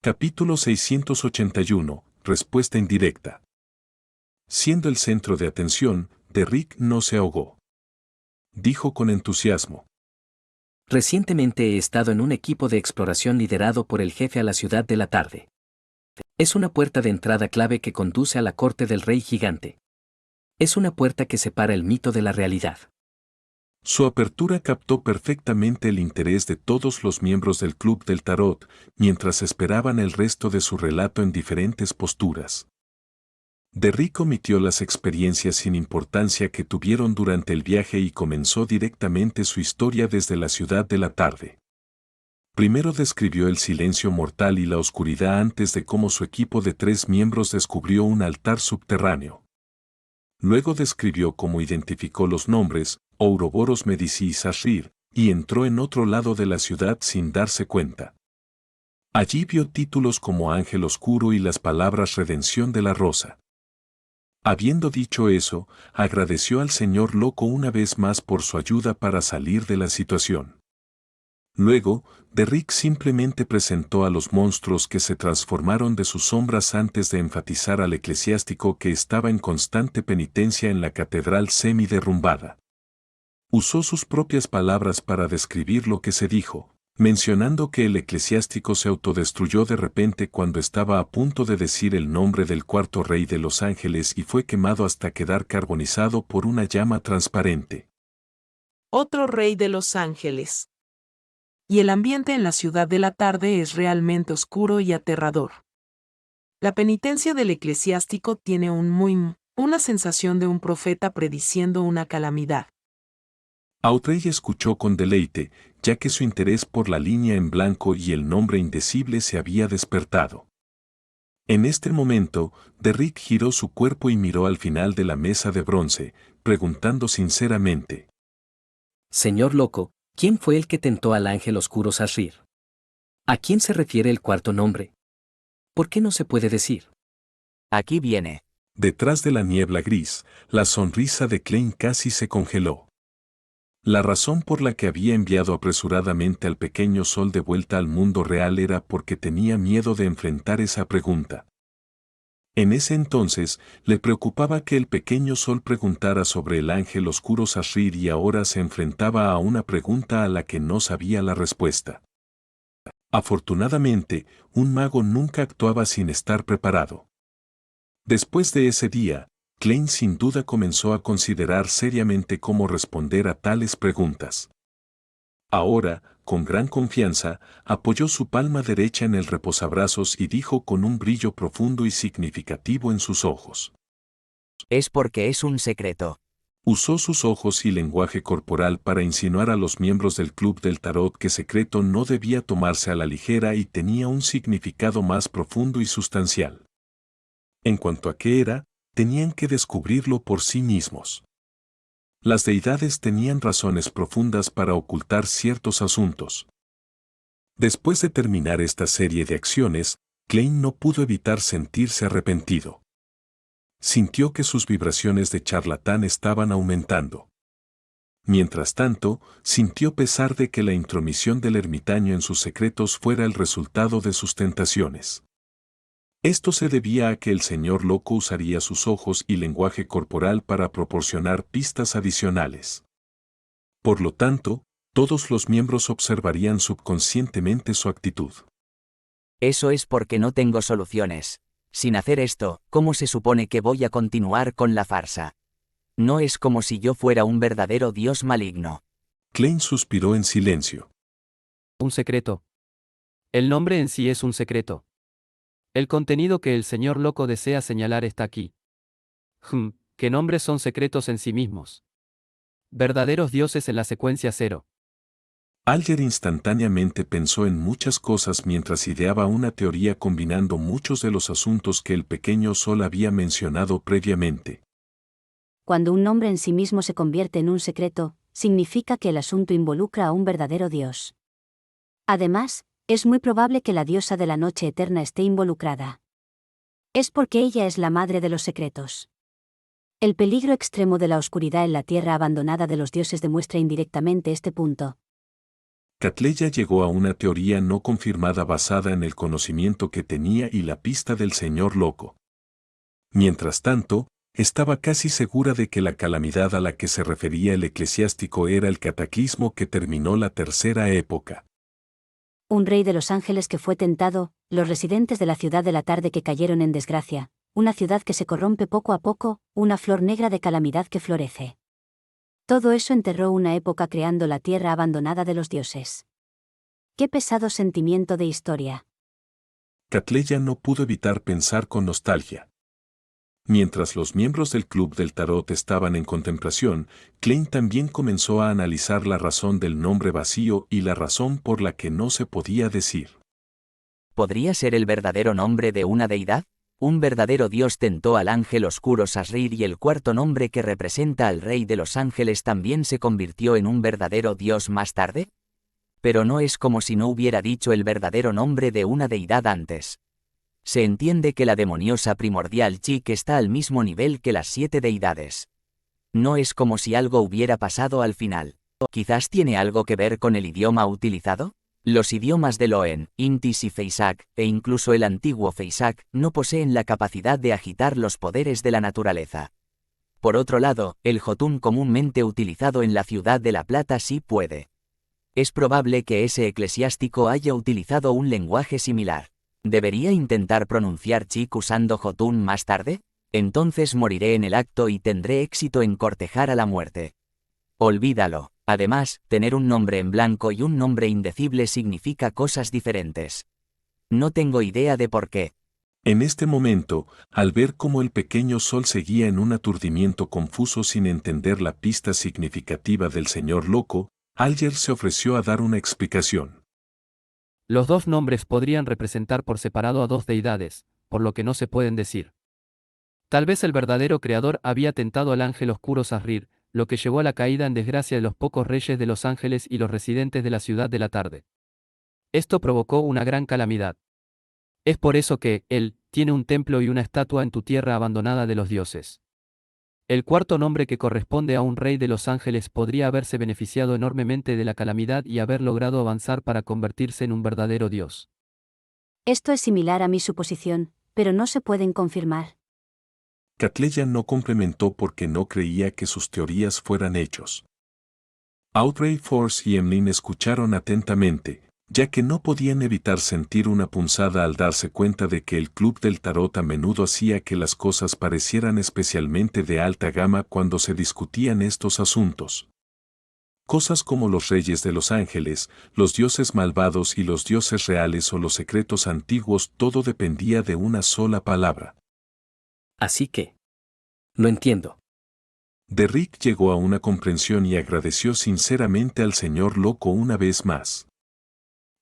Capítulo 681. Respuesta indirecta. Siendo el centro de atención, Derrick no se ahogó. Dijo con entusiasmo. Recientemente he estado en un equipo de exploración liderado por el jefe a la ciudad de la tarde. Es una puerta de entrada clave que conduce a la corte del rey gigante. Es una puerta que separa el mito de la realidad. Su apertura captó perfectamente el interés de todos los miembros del Club del Tarot, mientras esperaban el resto de su relato en diferentes posturas. Derrick omitió las experiencias sin importancia que tuvieron durante el viaje y comenzó directamente su historia desde la ciudad de la tarde. Primero describió el silencio mortal y la oscuridad antes de cómo su equipo de 3 miembros descubrió un altar subterráneo. Luego describió cómo identificó los nombres, Ouroboros Medici y Sashrir, y entró en otro lado de la ciudad sin darse cuenta. Allí vio títulos como Ángel Oscuro y las palabras Redención de la Rosa. Habiendo dicho eso, agradeció al señor loco una vez más por su ayuda para salir de la situación. Luego, Derrick simplemente presentó a los monstruos que se transformaron de sus sombras antes de enfatizar al eclesiástico que estaba en constante penitencia en la catedral semi-derrumbada. Usó sus propias palabras para describir lo que se dijo, mencionando que el eclesiástico se autodestruyó de repente cuando estaba a punto de decir el nombre del cuarto rey de los ángeles y fue quemado hasta quedar carbonizado por una llama transparente. Otro rey de los ángeles. Y el ambiente en la ciudad de la tarde es realmente oscuro y aterrador. La penitencia del eclesiástico tiene una sensación de un profeta prediciendo una calamidad. Audrey escuchó con deleite, ya que su interés por la línea en blanco y el nombre indecible se había despertado. En este momento, Derrick giró su cuerpo y miró al final de la mesa de bronce, preguntando sinceramente. Señor loco, ¿quién fue el que tentó al ángel oscuro Sashrir? ¿A quién se refiere el cuarto nombre? ¿Por qué no se puede decir? Aquí viene. Detrás de la niebla gris, la sonrisa de Klein casi se congeló. La razón por la que había enviado apresuradamente al pequeño sol de vuelta al mundo real era porque tenía miedo de enfrentar esa pregunta. En ese entonces, le preocupaba que el pequeño sol preguntara sobre el ángel oscuro Sashrir y ahora se enfrentaba a una pregunta a la que no sabía la respuesta. Afortunadamente, un mago nunca actuaba sin estar preparado. Después de ese día, Klein sin duda comenzó a considerar seriamente cómo responder a tales preguntas. Ahora, con gran confianza, apoyó su palma derecha en el reposabrazos y dijo con un brillo profundo y significativo en sus ojos. Es porque es un secreto. Usó sus ojos y lenguaje corporal para insinuar a los miembros del Club del Tarot que secreto no debía tomarse a la ligera y tenía un significado más profundo y sustancial. En cuanto a qué era, tenían que descubrirlo por sí mismos. Las deidades tenían razones profundas para ocultar ciertos asuntos. Después de terminar esta serie de acciones, Klein no pudo evitar sentirse arrepentido. Sintió que sus vibraciones de charlatán estaban aumentando. Mientras tanto, sintió pesar de que la intromisión del ermitaño en sus secretos fuera el resultado de sus tentaciones. Esto se debía a que el señor loco usaría sus ojos y lenguaje corporal para proporcionar pistas adicionales. Por lo tanto, todos los miembros observarían subconscientemente su actitud. Eso es porque no tengo soluciones. Sin hacer esto, ¿cómo se supone que voy a continuar con la farsa? No es como si yo fuera un verdadero dios maligno. Klein suspiró en silencio. Un secreto. El nombre en sí es un secreto. El contenido que el señor loco desea señalar está aquí. ¿Qué nombres son secretos en sí mismos? Verdaderos dioses en la secuencia 0. Alger instantáneamente pensó en muchas cosas mientras ideaba una teoría combinando muchos de los asuntos que el pequeño sol había mencionado previamente. Cuando un nombre en sí mismo se convierte en un secreto, significa que el asunto involucra a un verdadero dios. Además, es muy probable que la diosa de la noche eterna esté involucrada. Es porque ella es la madre de los secretos. El peligro extremo de la oscuridad en la tierra abandonada de los dioses demuestra indirectamente este punto. Catleya llegó a una teoría no confirmada basada en el conocimiento que tenía y la pista del señor loco. Mientras tanto, estaba casi segura de que la calamidad a la que se refería el eclesiástico era el cataclismo que terminó la tercera época. Un rey de los ángeles que fue tentado, los residentes de la ciudad de la tarde que cayeron en desgracia, una ciudad que se corrompe poco a poco, una flor negra de calamidad que florece. Todo eso enterró una época creando la tierra abandonada de los dioses. Qué pesado sentimiento de historia. Catleya no pudo evitar pensar con nostalgia. Mientras los miembros del Club del Tarot estaban en contemplación, Klein también comenzó a analizar la razón del nombre vacío y la razón por la que no se podía decir. ¿Podría ser el verdadero nombre de una deidad? Un verdadero dios tentó al ángel oscuro Sasrir y el cuarto nombre que representa al rey de los ángeles también se convirtió en un verdadero dios más tarde. Pero no es como si no hubiera dicho el verdadero nombre de una deidad antes. Se entiende que la demoniosa primordial Chik está al mismo nivel que las 7 deidades. No es como si algo hubiera pasado al final. ¿Quizás tiene algo que ver con el idioma utilizado? Los idiomas de Loen, Intis y Feisak, e incluso el antiguo Feisak, no poseen la capacidad de agitar los poderes de la naturaleza. Por otro lado, el Jotun comúnmente utilizado en la Ciudad de la Plata sí puede. Es probable que ese eclesiástico haya utilizado un lenguaje similar. ¿Debería intentar pronunciar Chik usando Jotun más tarde? Entonces moriré en el acto y tendré éxito en cortejar a la muerte. Olvídalo. Además, tener un nombre en blanco y un nombre indecible significa cosas diferentes. No tengo idea de por qué. En este momento, al ver cómo el pequeño sol seguía en un aturdimiento confuso sin entender la pista significativa del señor loco, Alger se ofreció a dar una explicación. Los dos nombres podrían representar por separado a dos deidades, por lo que no se pueden decir. Tal vez el verdadero creador había tentado al ángel oscuro Sasrir, lo que llevó a la caída en desgracia de los pocos reyes de los ángeles y los residentes de la ciudad de la tarde. Esto provocó una gran calamidad. Es por eso que, él, tiene un templo y una estatua en tu tierra abandonada de los dioses. El cuarto nombre que corresponde a un rey de los ángeles podría haberse beneficiado enormemente de la calamidad y haber logrado avanzar para convertirse en un verdadero dios. Esto es similar a mi suposición, pero no se pueden confirmar. Catleya no complementó porque no creía que sus teorías fueran hechos. Audrey Force y Emlyn escucharon atentamente, ya que no podían evitar sentir una punzada al darse cuenta de que el Club del Tarot a menudo hacía que las cosas parecieran especialmente de alta gama cuando se discutían estos asuntos. Cosas como los reyes de los ángeles, los dioses malvados y los dioses reales o los secretos antiguos, todo dependía de una sola palabra. Así que... Lo entiendo. Derrick llegó a una comprensión y agradeció sinceramente al señor loco una vez más.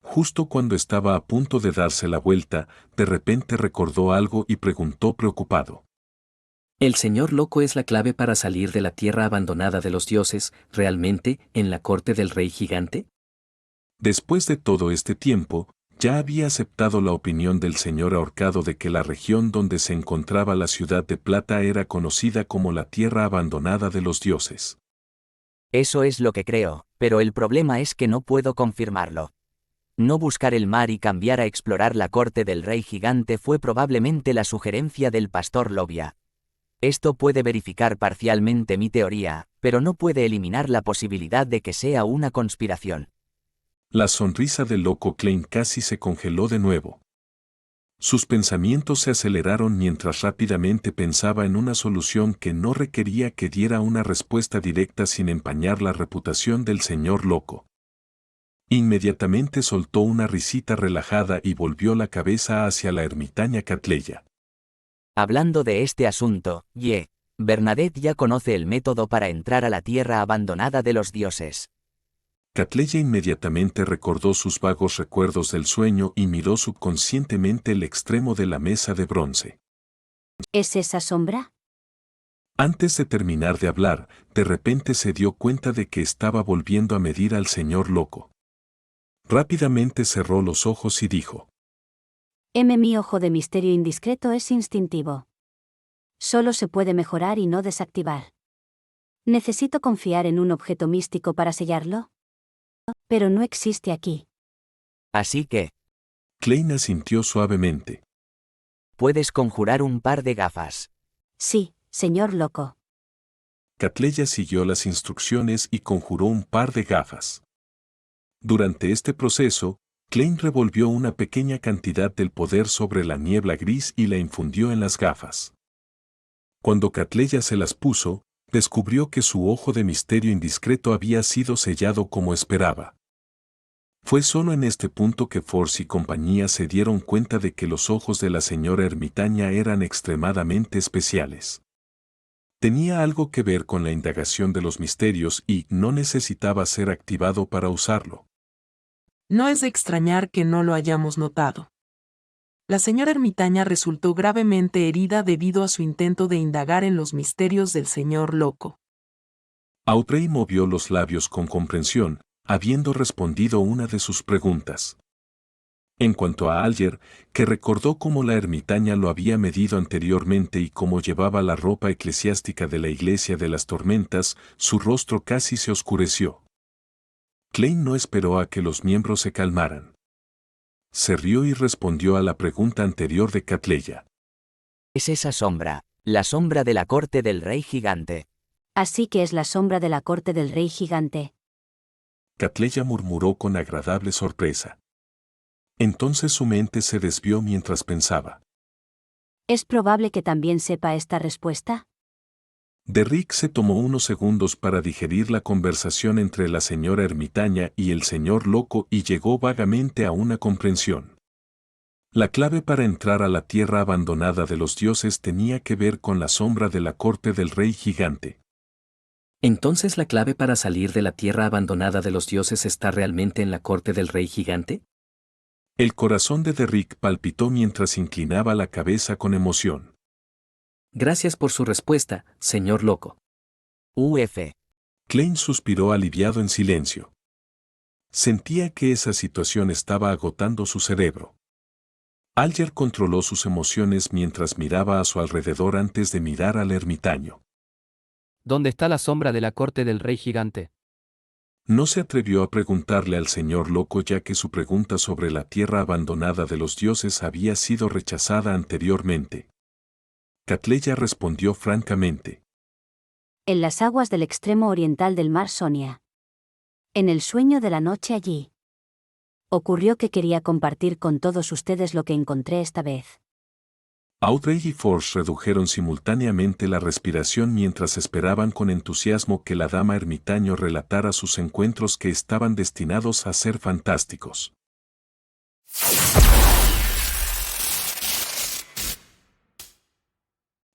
Justo cuando estaba a punto de darse la vuelta, de repente recordó algo y preguntó preocupado. ¿El señor loco es la clave para salir de la tierra abandonada de los dioses, realmente, en la corte del rey gigante? Después de todo este tiempo, ya había aceptado la opinión del señor ahorcado de que la región donde se encontraba la ciudad de Plata era conocida como la tierra abandonada de los dioses. Eso es lo que creo, pero el problema es que no puedo confirmarlo. No buscar el mar y cambiar a explorar la corte del rey gigante fue probablemente la sugerencia del pastor Lobia. Esto puede verificar parcialmente mi teoría, pero no puede eliminar la posibilidad de que sea una conspiración. La sonrisa del loco Klein casi se congeló de nuevo. Sus pensamientos se aceleraron mientras rápidamente pensaba en una solución que no requería que diera una respuesta directa sin empañar la reputación del señor loco. Inmediatamente soltó una risita relajada y volvió la cabeza hacia la ermitaña Catleya. Hablando de este asunto, Bernadette ya conoce el método para entrar a la tierra abandonada de los dioses. Catleya inmediatamente recordó sus vagos recuerdos del sueño y miró subconscientemente el extremo de la mesa de bronce. ¿Es esa sombra? Antes de terminar de hablar, de repente se dio cuenta de que estaba volviendo a medir al señor loco. Rápidamente cerró los ojos y dijo: Mi ojo de misterio indiscreto es instintivo. Solo se puede mejorar y no desactivar. ¿Necesito confiar en un objeto místico para sellarlo? pero no existe aquí. Así que, Klein asintió suavemente. puedes conjurar un par de gafas. Sí, señor loco. Catleya siguió las instrucciones y conjuró un par de gafas. Durante este proceso, Klein revolvió una pequeña cantidad del poder sobre la niebla gris y la infundió en las gafas. Cuando Catleya se las puso, descubrió que su ojo de misterio indiscreto había sido sellado como esperaba. Fue solo en este punto que Force y compañía se dieron cuenta de que los ojos de la señora ermitaña eran extremadamente especiales. Tenía algo que ver con la indagación de los misterios y no necesitaba ser activado para usarlo. No es de extrañar que no lo hayamos notado. La señora ermitaña resultó gravemente herida debido a su intento de indagar en los misterios del señor loco. Audrey movió los labios con comprensión, habiendo respondido una de sus preguntas. En cuanto a Alger, que recordó cómo la ermitaña lo había medido anteriormente y cómo llevaba la ropa eclesiástica de la Iglesia de las Tormentas, su rostro casi se oscureció. Klein no esperó a que los miembros se calmaran. Se rió y respondió a la pregunta anterior de Catleya. Es esa sombra, la sombra de la corte del rey gigante. Así que es la sombra de la corte del rey gigante. Catleya murmuró con agradable sorpresa. Entonces su mente se desvió mientras pensaba. ¿Es probable que también sepa esta respuesta? Derrick se tomó unos segundos para digerir la conversación entre la señora ermitaña y el señor loco y llegó vagamente a una comprensión. La clave para entrar a la tierra abandonada de los dioses tenía que ver con la sombra de la corte del rey gigante. ¿Entonces la clave para salir de la tierra abandonada de los dioses está realmente en la corte del rey gigante? El corazón de Derrick palpitó mientras inclinaba la cabeza con emoción. Gracias por su respuesta, señor loco. Uf. Klein suspiró aliviado en silencio. Sentía que esa situación estaba agotando su cerebro. Alger controló sus emociones mientras miraba a su alrededor antes de mirar al ermitaño. ¿Dónde está la sombra de la corte del rey gigante? No se atrevió a preguntarle al señor loco ya que su pregunta sobre la tierra abandonada de los dioses había sido rechazada anteriormente. Catleya respondió francamente. En las aguas del extremo oriental del mar Sonia. En el sueño de la noche allí. Ocurrió que quería compartir con todos ustedes lo que encontré esta vez. Audrey y Force redujeron simultáneamente la respiración mientras esperaban con entusiasmo que la dama ermitaño relatara sus encuentros que estaban destinados a ser fantásticos.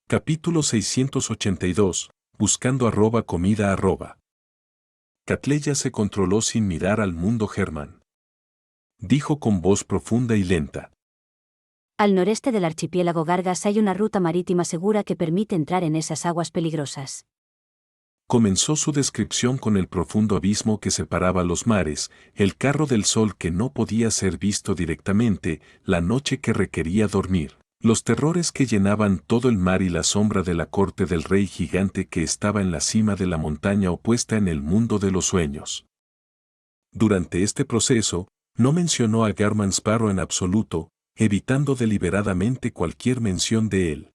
Capítulo 682. Buscando @comida @. Catleya se controló sin mirar al mundo Germán. Dijo con voz profunda y lenta. Al noreste del archipiélago Gargas hay una ruta marítima segura que permite entrar en esas aguas peligrosas. Comenzó su descripción con el profundo abismo que separaba los mares, el carro del sol que no podía ser visto directamente, la noche que requería dormir, los terrores que llenaban todo el mar y la sombra de la corte del rey gigante que estaba en la cima de la montaña opuesta en el mundo de los sueños. Durante este proceso, no mencionó a Garman Sparrow en absoluto, evitando deliberadamente cualquier mención de él.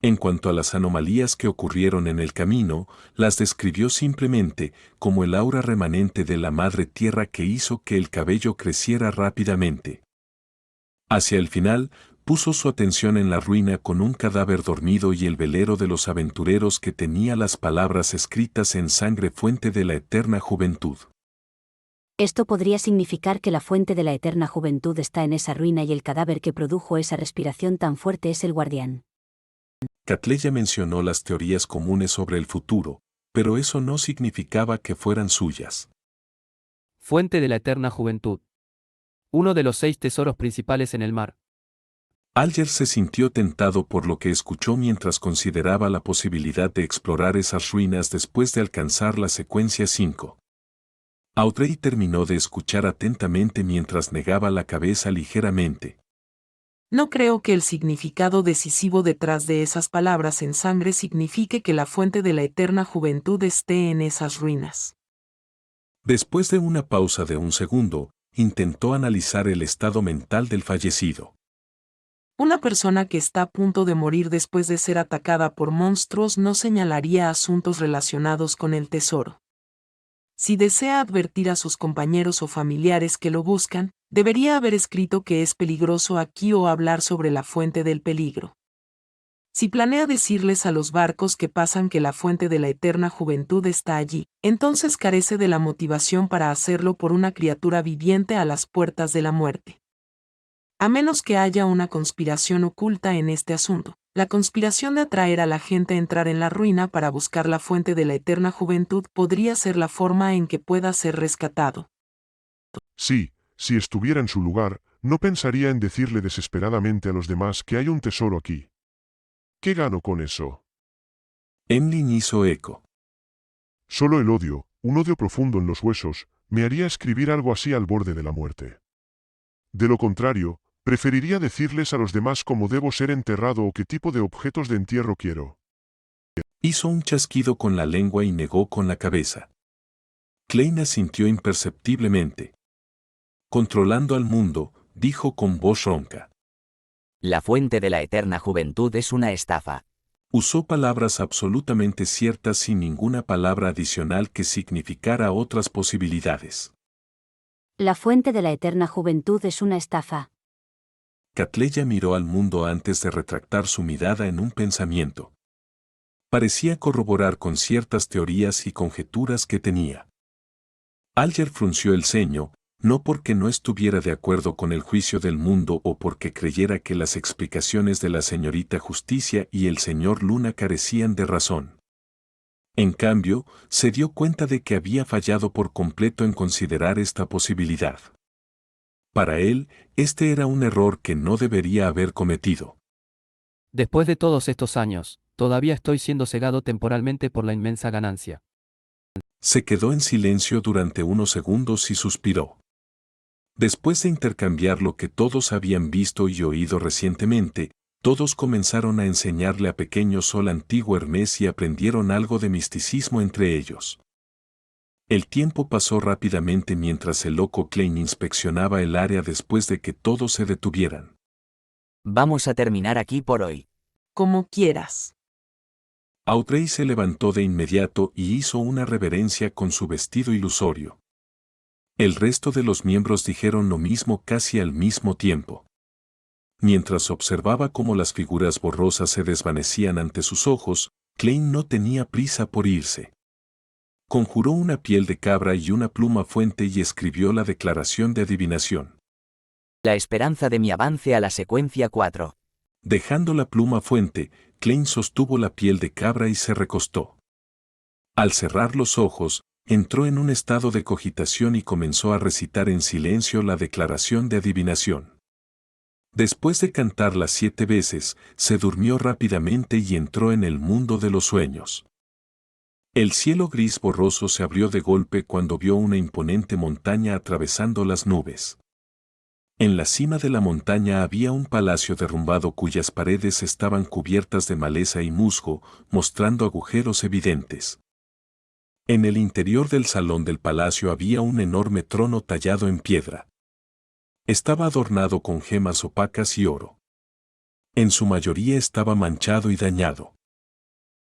En cuanto a las anomalías que ocurrieron en el camino, las describió simplemente como el aura remanente de la madre tierra que hizo que el cabello creciera rápidamente. Hacia el final, puso su atención en la ruina con un cadáver dormido y el velero de los aventureros que tenía las palabras escritas en sangre fuente de la eterna juventud. Esto podría significar que la fuente de la eterna juventud está en esa ruina y el cadáver que produjo esa respiración tan fuerte es el guardián. Catleya mencionó las teorías comunes sobre el futuro, pero eso no significaba que fueran suyas. Fuente de la eterna juventud. Uno de los 6 tesoros principales en el mar. Alger se sintió tentado por lo que escuchó mientras consideraba la posibilidad de explorar esas ruinas después de alcanzar la secuencia 5. Audrey terminó de escuchar atentamente mientras negaba la cabeza ligeramente. No creo que el significado decisivo detrás de esas palabras en sangre signifique que la fuente de la eterna juventud esté en esas ruinas. Después de una pausa de un segundo, intentó analizar el estado mental del fallecido. Una persona que está a punto de morir después de ser atacada por monstruos no señalaría asuntos relacionados con el tesoro. Si desea advertir a sus compañeros o familiares que lo buscan, debería haber escrito que es peligroso aquí o hablar sobre la fuente del peligro. Si planea decirles a los barcos que pasan que la fuente de la eterna juventud está allí, entonces carece de la motivación para hacerlo por una criatura viviente a las puertas de la muerte. A menos que haya una conspiración oculta en este asunto, la conspiración de atraer a la gente a entrar en la ruina para buscar la fuente de la eterna juventud podría ser la forma en que pueda ser rescatado. Sí, si estuviera en su lugar, no pensaría en decirle desesperadamente a los demás que hay un tesoro aquí. ¿Qué gano con eso? Emlyn hizo eco. Solo el odio, un odio profundo en los huesos, me haría escribir algo así al borde de la muerte. De lo contrario, preferiría decirles a los demás cómo debo ser enterrado o qué tipo de objetos de entierro quiero. Hizo un chasquido con la lengua y negó con la cabeza. Klein asintió imperceptiblemente. Controlando al mundo, dijo con voz ronca. La fuente de la eterna juventud es una estafa. Usó palabras absolutamente ciertas sin ninguna palabra adicional que significara otras posibilidades. La fuente de la eterna juventud es una estafa. Catleya miró al mundo antes de retractar su mirada en un pensamiento. Parecía corroborar con ciertas teorías y conjeturas que tenía. Alger frunció el ceño, no porque no estuviera de acuerdo con el juicio del mundo o porque creyera que las explicaciones de la señorita Justicia y el señor Luna carecían de razón. En cambio, se dio cuenta de que había fallado por completo en considerar esta posibilidad. Para él, este era un error que no debería haber cometido. Después de todos estos años, todavía estoy siendo cegado temporalmente por la inmensa ganancia. Se quedó en silencio durante unos segundos y suspiró. Después de intercambiar lo que todos habían visto y oído recientemente, todos comenzaron a enseñarle a pequeño Sol antiguo Hermes y aprendieron algo de misticismo entre ellos. El tiempo pasó rápidamente mientras el loco Klein inspeccionaba el área después de que todos se detuvieran. Vamos a terminar aquí por hoy. Como quieras. Audrey se levantó de inmediato y hizo una reverencia con su vestido ilusorio. El resto de los miembros dijeron lo mismo casi al mismo tiempo. Mientras observaba cómo las figuras borrosas se desvanecían ante sus ojos, Klein no tenía prisa por irse. Conjuró una piel de cabra y una pluma fuente y escribió la declaración de adivinación. La esperanza de mi avance a la secuencia 4. Dejando la pluma fuente, Klein sostuvo la piel de cabra y se recostó. Al cerrar los ojos, entró en un estado de cogitación y comenzó a recitar en silencio la declaración de adivinación. Después de cantarla 7 veces, se durmió rápidamente y entró en el mundo de los sueños. El cielo gris borroso se abrió de golpe cuando vio una imponente montaña atravesando las nubes. En la cima de la montaña había un palacio derrumbado cuyas paredes estaban cubiertas de maleza y musgo, mostrando agujeros evidentes. En el interior del salón del palacio había un enorme trono tallado en piedra. Estaba adornado con gemas opacas y oro. En su mayoría estaba manchado y dañado.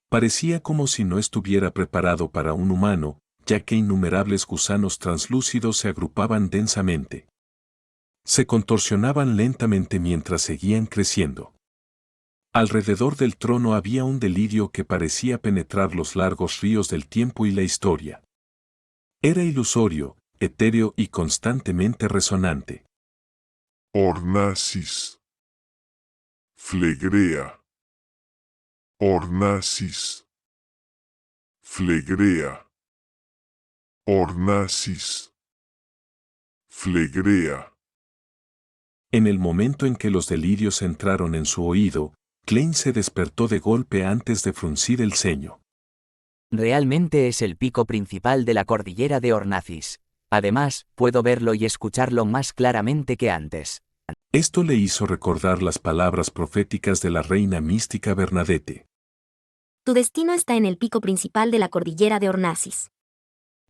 Parecía como si no estuviera preparado para un humano, ya que innumerables gusanos translúcidos se agrupaban densamente. Se contorsionaban lentamente mientras seguían creciendo. Alrededor del trono había un delirio que parecía penetrar los largos ríos del tiempo y la historia. Era ilusorio, etéreo y constantemente resonante. Ornasis. Flegrea. Ornasis. Flegrea. Ornasis. Flegrea. En el momento en que los delirios entraron en su oído, Klein se despertó de golpe antes de fruncir el ceño. Realmente es el pico principal de la cordillera de Ornacis. Además, puedo verlo y escucharlo más claramente que antes. Esto le hizo recordar las palabras proféticas de la reina mística Bernadette. Tu destino está en el pico principal de la cordillera de Ornacis.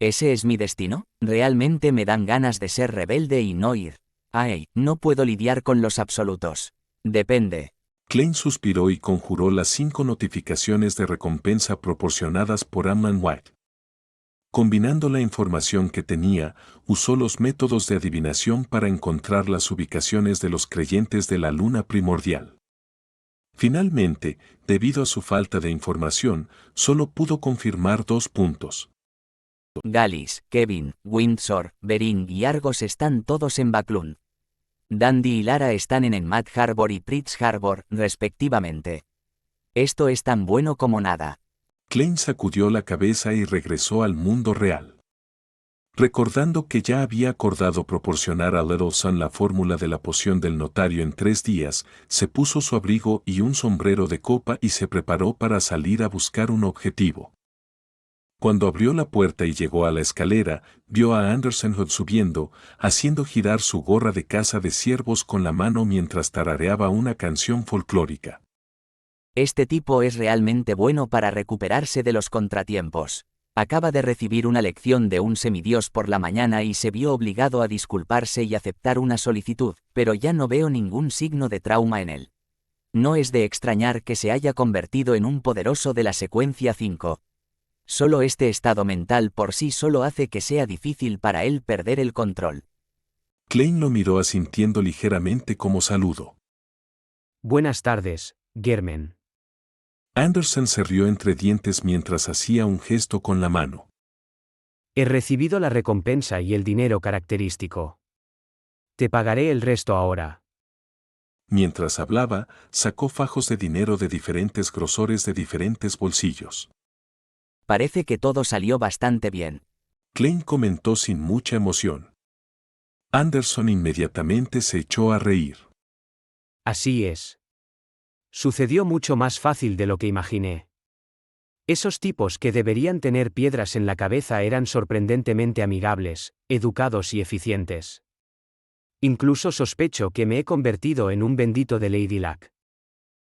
¿Ese es mi destino? Realmente me dan ganas de ser rebelde y no ir. Ay, no puedo lidiar con los absolutos. Depende. Klein suspiró y conjuró las 5 notificaciones de recompensa proporcionadas por Amman White. Combinando la información que tenía, usó los métodos de adivinación para encontrar las ubicaciones de los creyentes de la luna primordial. Finalmente, debido a su falta de información, solo pudo confirmar 2 puntos. Galis, Kevin, Windsor, Bering y Argos están todos en Backlund. Dandy y Lara están en Mad Harbor y Pritz Harbor, respectivamente. Esto es tan bueno como nada. Klein sacudió la cabeza y regresó al mundo real. Recordando que ya había acordado proporcionar a Little Sun la fórmula de la poción del notario en 3 días, se puso su abrigo y un sombrero de copa y se preparó para salir a buscar un objetivo. Cuando abrió la puerta y llegó a la escalera, vio a Anderson Hood subiendo, haciendo girar su gorra de caza de ciervos con la mano mientras tarareaba una canción folclórica. Este tipo es realmente bueno para recuperarse de los contratiempos. Acaba de recibir una lección de un semidios por la mañana y se vio obligado a disculparse y aceptar una solicitud, pero ya no veo ningún signo de trauma en él. No es de extrañar que se haya convertido en un poderoso de la secuencia 5. Solo este estado mental por sí solo hace que sea difícil para él perder el control. Klein lo miró asintiendo ligeramente como saludo. Buenas tardes, Germen. Anderson se rió entre dientes mientras hacía un gesto con la mano. He recibido la recompensa y el dinero característico. Te pagaré el resto ahora. Mientras hablaba, sacó fajos de dinero de diferentes grosores de diferentes bolsillos. Parece que todo salió bastante bien. Klein comentó sin mucha emoción. Anderson inmediatamente se echó a reír. Así es. Sucedió mucho más fácil de lo que imaginé. Esos tipos que deberían tener piedras en la cabeza eran sorprendentemente amigables, educados y eficientes. Incluso sospecho que me he convertido en un bendito de Lady Luck.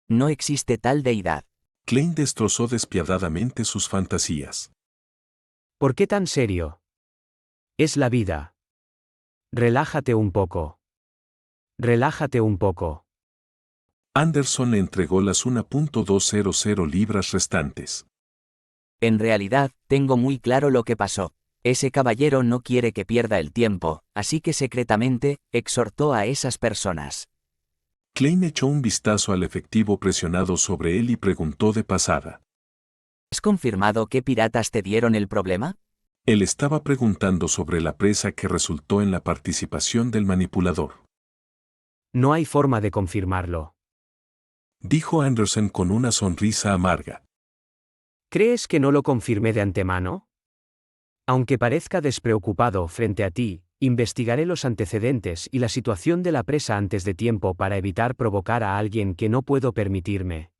No existe tal deidad. Klein destrozó despiadadamente sus fantasías. ¿Por qué tan serio? Es la vida. Relájate un poco. Relájate un poco. Anderson le entregó las 1.200 libras restantes. En realidad, tengo muy claro lo que pasó. Ese caballero no quiere que pierda el tiempo, así que secretamente, exhortó a esas personas. Klein echó un vistazo al efectivo presionado sobre él y preguntó de pasada. ¿Has confirmado qué piratas te dieron el problema? Él estaba preguntando sobre la presa que resultó en la participación del manipulador. No hay forma de confirmarlo. Dijo Anderson con una sonrisa amarga. ¿Crees que no lo confirmé de antemano? Aunque parezca despreocupado frente a ti, investigaré los antecedentes y la situación de la presa antes de tiempo para evitar provocar a alguien que no puedo permitirme.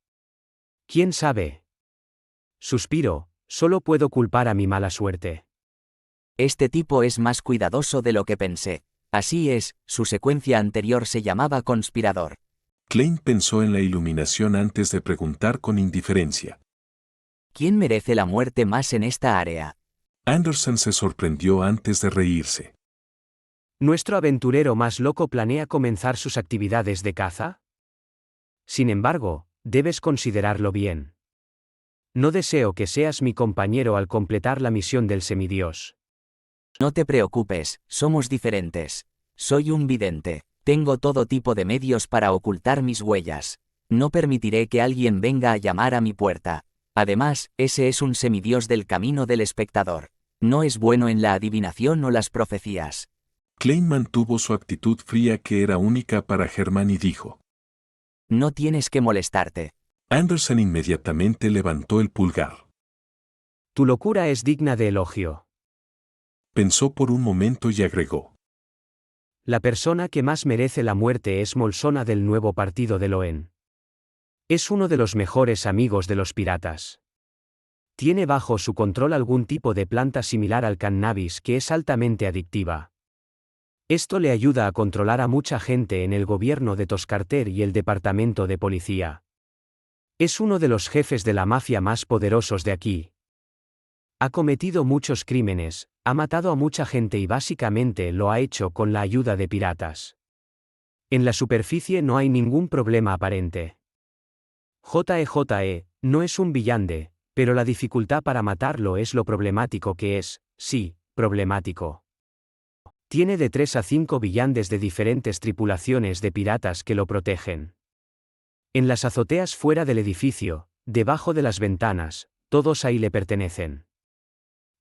¿Quién sabe? Suspiro, solo puedo culpar a mi mala suerte. Este tipo es más cuidadoso de lo que pensé. Así es, su secuencia anterior se llamaba Conspirador. Klein pensó en la iluminación antes de preguntar con indiferencia. ¿Quién merece la muerte más en esta área? Anderson se sorprendió antes de reírse. ¿Nuestro aventurero más loco planea comenzar sus actividades de caza? Sin embargo, debes considerarlo bien. No deseo que seas mi compañero al completar la misión del semidios. No te preocupes, somos diferentes. Soy un vidente. Tengo todo tipo de medios para ocultar mis huellas. No permitiré que alguien venga a llamar a mi puerta. Además, ese es un semidios del camino del espectador. No es bueno en la adivinación o las profecías. Klein mantuvo su actitud fría que era única para Germán y dijo. No tienes que molestarte. Anderson inmediatamente levantó el pulgar. Tu locura es digna de elogio. Pensó por un momento y agregó. La persona que más merece la muerte es Molsona del nuevo partido de Loen. Es uno de los mejores amigos de los piratas. Tiene bajo su control algún tipo de planta similar al cannabis que es altamente adictiva. Esto le ayuda a controlar a mucha gente en el gobierno de Toscarter y el departamento de policía. Es uno de los jefes de la mafia más poderosos de aquí. Ha cometido muchos crímenes, ha matado a mucha gente y básicamente lo ha hecho con la ayuda de piratas. En la superficie no hay ningún problema aparente. JE no es un villande, pero la dificultad para matarlo es lo problemático que es, sí, problemático. Tiene de 3 a 5 villandes de diferentes tripulaciones de piratas que lo protegen. En las azoteas fuera del edificio, debajo de las ventanas, todos ahí le pertenecen.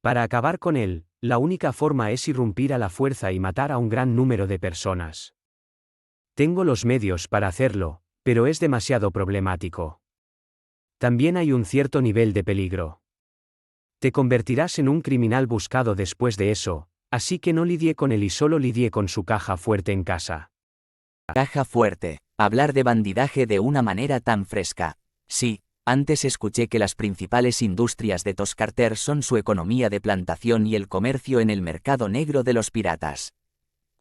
Para acabar con él, la única forma es irrumpir a la fuerza y matar a un gran número de personas. Tengo los medios para hacerlo, pero es demasiado problemático. También hay un cierto nivel de peligro. Te convertirás en un criminal buscado después de eso, así que no lidie con él y solo lidie con su caja fuerte en casa. Caja fuerte. Hablar de bandidaje de una manera tan fresca. Sí, antes escuché que las principales industrias de Toscarter son su economía de plantación y el comercio en el mercado negro de los piratas.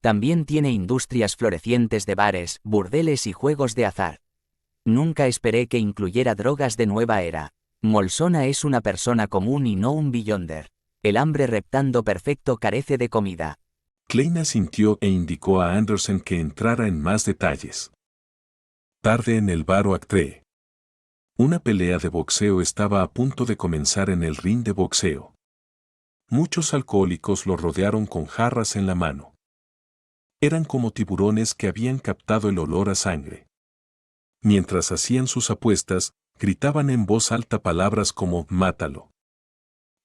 También tiene industrias florecientes de bares, burdeles y juegos de azar. Nunca esperé que incluyera drogas de nueva era. Molsona es una persona común y no un beyonder. El hambre reptando perfecto carece de comida. Klein asintió e indicó a Andersen que entrara en más detalles. Tarde en el bar Oaktree. Una pelea de boxeo estaba a punto de comenzar en el ring de boxeo. Muchos alcohólicos lo rodearon con jarras en la mano. Eran como tiburones que habían captado el olor a sangre. Mientras hacían sus apuestas, gritaban en voz alta palabras como «mátalo».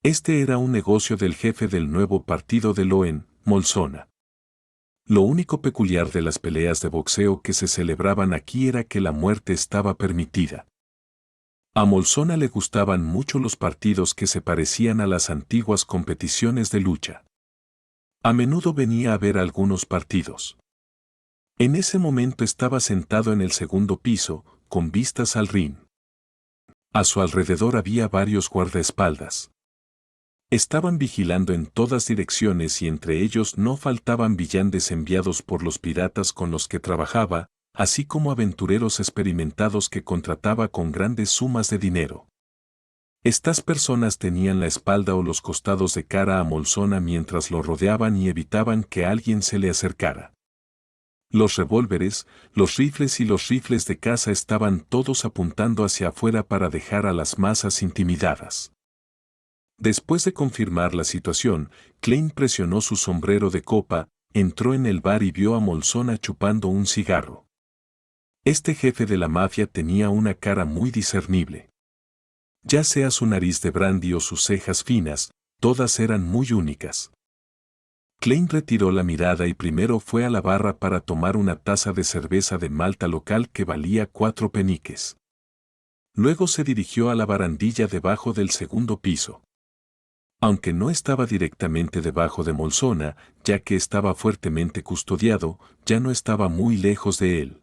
Este era un negocio del jefe del nuevo partido de Loen, Molsona. Lo único peculiar de las peleas de boxeo que se celebraban aquí era que la muerte estaba permitida. A Molsona le gustaban mucho los partidos que se parecían a las antiguas competiciones de lucha. A menudo venía a ver algunos partidos. En ese momento estaba sentado en el segundo piso, con vistas al ring. A su alrededor había varios guardaespaldas. Estaban vigilando en todas direcciones y entre ellos no faltaban villanes enviados por los piratas con los que trabajaba, así como aventureros experimentados que contrataba con grandes sumas de dinero. Estas personas tenían la espalda o los costados de cara a Molsona mientras lo rodeaban y evitaban que alguien se le acercara. Los revólveres, los rifles y los rifles de caza estaban todos apuntando hacia afuera para dejar a las masas intimidadas. Después de confirmar la situación, Klein presionó su sombrero de copa, entró en el bar y vio a Molsona chupando un cigarro. Este jefe de la mafia tenía una cara muy discernible. Ya sea su nariz de brandy o sus cejas finas, todas eran muy únicas. Klein retiró la mirada y primero fue a la barra para tomar una taza de cerveza de malta local que valía 4 peniques. Luego se dirigió a la barandilla debajo del segundo piso. Aunque no estaba directamente debajo de Molsona, ya que estaba fuertemente custodiado, ya no estaba muy lejos de él.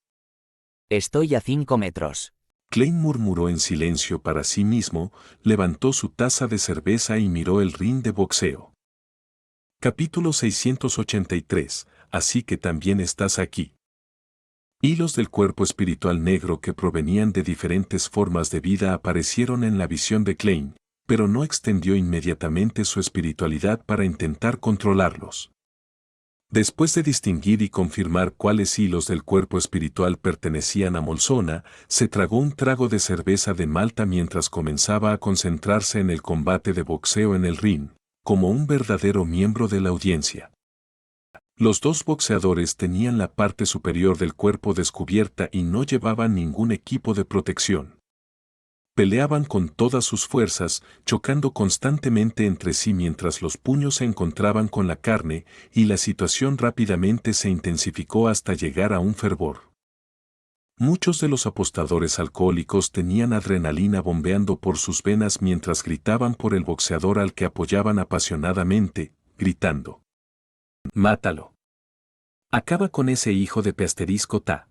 Estoy a 5 metros. Klein murmuró en silencio para sí mismo, levantó su taza de cerveza y miró el ring de boxeo. Capítulo 683, así que también estás aquí. Hilos del cuerpo espiritual negro que provenían de diferentes formas de vida aparecieron en la visión de Klein, pero no extendió inmediatamente su espiritualidad para intentar controlarlos. Después de distinguir y confirmar cuáles hilos del cuerpo espiritual pertenecían a Molsona, se tragó un trago de cerveza de malta mientras comenzaba a concentrarse en el combate de boxeo en el ring, como un verdadero miembro de la audiencia. Los dos boxeadores tenían la parte superior del cuerpo descubierta y no llevaban ningún equipo de protección. Peleaban con todas sus fuerzas, chocando constantemente entre sí mientras los puños se encontraban con la carne, y la situación rápidamente se intensificó hasta llegar a un fervor. Muchos de los apostadores alcohólicos tenían adrenalina bombeando por sus venas mientras gritaban por el boxeador al que apoyaban apasionadamente, gritando: «¡Mátalo! ¡Acaba con ese hijo de Pesterisco Ta!».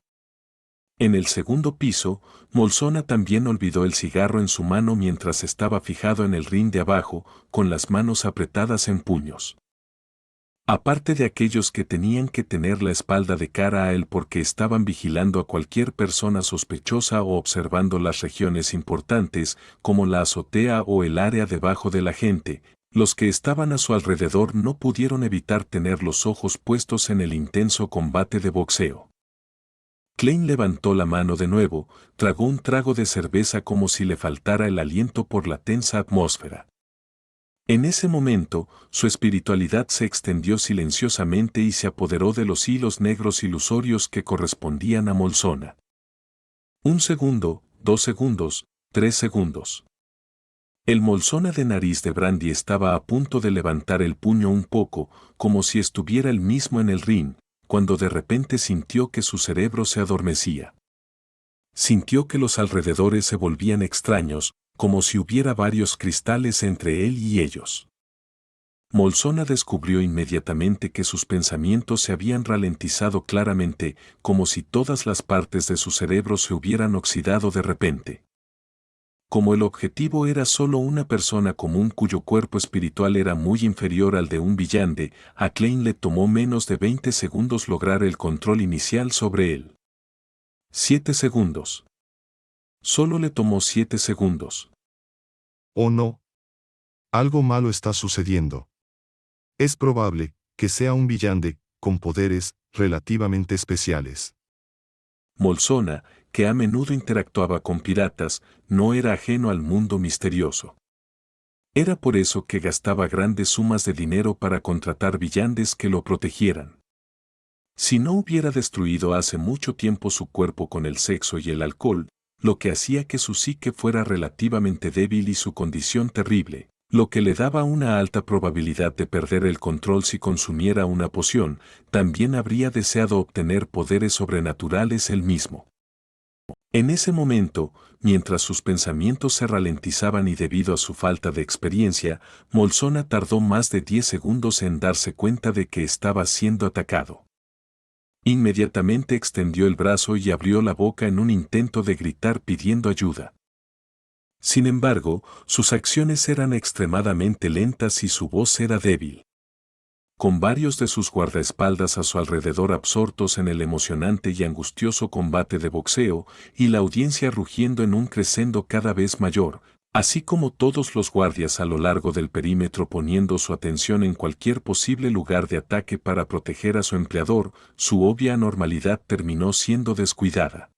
En el segundo piso, Molsona también olvidó el cigarro en su mano mientras estaba fijado en el ring de abajo, con las manos apretadas en puños. Aparte de aquellos que tenían que tener la espalda de cara a él porque estaban vigilando a cualquier persona sospechosa o observando las regiones importantes, como la azotea o el área debajo de la gente, Los que estaban a su alrededor no pudieron evitar tener los ojos puestos en el intenso combate de boxeo. Klein levantó la mano de nuevo, tragó un trago de cerveza como si le faltara el aliento por la tensa atmósfera. En ese momento, su espiritualidad se extendió silenciosamente y se apoderó de los hilos negros ilusorios que correspondían a Molsona. 1 segundo, 2 segundos, 3 segundos. El Molsona de nariz de brandy estaba a punto de levantar el puño un poco, como si estuviera él mismo en el ring, cuando de repente sintió que su cerebro se adormecía. Sintió que los alrededores se volvían extraños, como si hubiera varios cristales entre él y ellos. Molsona descubrió inmediatamente que sus pensamientos se habían ralentizado claramente, como si todas las partes de su cerebro se hubieran oxidado de repente. Como el objetivo era solo una persona común cuyo cuerpo espiritual era muy inferior al de un villante, a Klein le tomó menos de 20 segundos lograr el control inicial sobre él. 7 segundos. Solo le tomó 7 segundos. Oh no. Algo malo está sucediendo. Es probable que sea un villante, con poderes relativamente especiales. Molsona, que a menudo interactuaba con piratas, no era ajeno al mundo misterioso. Era por eso que gastaba grandes sumas de dinero para contratar villanes que lo protegieran. Si no hubiera destruido hace mucho tiempo su cuerpo con el sexo y el alcohol, lo que hacía que su psique fuera relativamente débil y su condición terrible, lo que le daba una alta probabilidad de perder el control si consumiera una poción, también habría deseado obtener poderes sobrenaturales él mismo. En ese momento, mientras sus pensamientos se ralentizaban y debido a su falta de experiencia, Molsona tardó más de 10 segundos en darse cuenta de que estaba siendo atacado. Inmediatamente extendió el brazo y abrió la boca en un intento de gritar pidiendo ayuda. Sin embargo, sus acciones eran extremadamente lentas y su voz era débil. Con varios de sus guardaespaldas a su alrededor absortos en el emocionante y angustioso combate de boxeo, y la audiencia rugiendo en un crescendo cada vez mayor, así como todos los guardias a lo largo del perímetro poniendo su atención en cualquier posible lugar de ataque para proteger a su empleador, su obvia anormalidad terminó siendo descuidada.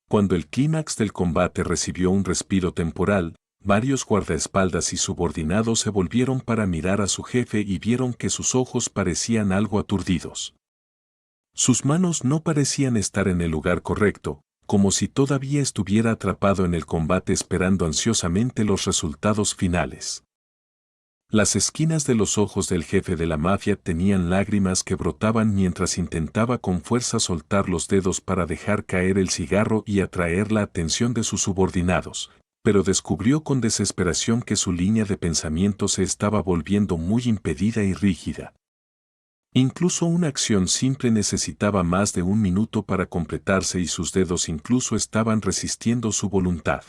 Cuando el clímax del combate recibió un respiro temporal, varios guardaespaldas y subordinados se volvieron para mirar a su jefe y vieron que sus ojos parecían algo aturdidos. Sus manos no parecían estar en el lugar correcto, como si todavía estuviera atrapado en el combate esperando ansiosamente los resultados finales. Las esquinas de los ojos del jefe de la mafia tenían lágrimas que brotaban mientras intentaba con fuerza soltar los dedos para dejar caer el cigarro y atraer la atención de sus subordinados, pero descubrió con desesperación que su línea de pensamiento se estaba volviendo muy impedida y rígida. Incluso una acción simple necesitaba más de un minuto para completarse y sus dedos incluso estaban resistiendo su voluntad.